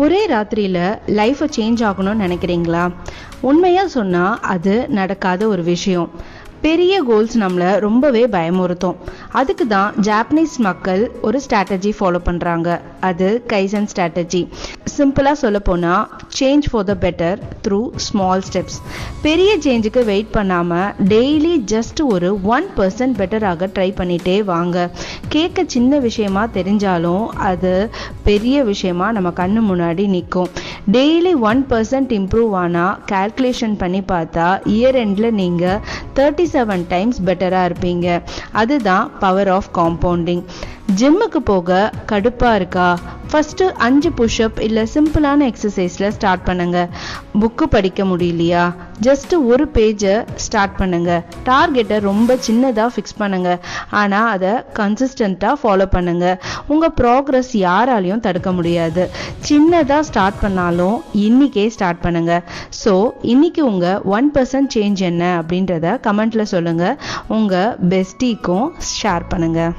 ஒரே ராத்திரியில் லைஃப்பை சேஞ்ச் ஆகணும்னு நினைக்கிறீங்களா? உண்மையாக சொன்னால் அது நடக்காத ஒரு விஷயம். பெரிய கோல்ஸ் நம்மளை ரொம்பவே பயமுறுத்தும். அதுக்கு தான் ஜாப்பனீஸ் மக்கள் ஒரு ஸ்ட்ராட்டஜி ஃபாலோ பண்ணுறாங்க. அது கைசன் ஸ்ட்ராட்டஜி. சிம்பிளாக சொல்ல போனால் change for the better through small steps. பெரிய சேஞ்சுக்கு வெயிட் பண்ணாமல் டெய்லி ஜஸ்ட் ஒரு 1% பெட்டராக ட்ரை பண்ணிகிட்டே வாங்க. கேட்க சின்ன விஷயமா தெரிஞ்சாலும் அது பெரிய விஷயமா நம்ம கண்ணு முன்னாடி நிற்கும். டெய்லி 1% இம்ப்ரூவ் ஆனால் கால்குலேஷன் பண்ணி பார்த்தா இயர் எண்டில் நீங்கள் 37 டைம்ஸ் பெட்டராக இருப்பீங்க. அதுதான் பவர் ஆஃப் காம்பவுண்டிங். ஜிம்முக்கு போக கடுப்பாக இருக்கா? ஃபஸ்ட்டு 5 புஷ்அப் இல்லை சிம்பிளான எக்ஸசைஸில் ஸ்டார்ட் பண்ணுங்க. புக்கு படிக்க முடியலையா? ஜஸ்ட்டு ஒரு பேஜை ஸ்டார்ட் பண்ணுங்க. டார்கெட்டை ரொம்ப சின்னதாக ஃபிக்ஸ் பண்ணுங்க, ஆனால் அதை கன்சிஸ்டண்ட்டாக ஃபாலோ பண்ணுங்க. உங்கள் ப்ராக்ரஸ் யாராலையும் தடுக்க முடியாது. சின்னதாக ஸ்டார்ட் பண்ணாலும் இன்னிக்கே ஸ்டார்ட் பண்ணுங்க. ஸோ இன்னைக்கு உங்கள் 1% சேஞ்ச் என்ன அப்படின்றத கமெண்ட்டில் சொல்லுங்கள். உங்கள் பெஸ்டிக்கும் ஷேர் பண்ணுங்கள்.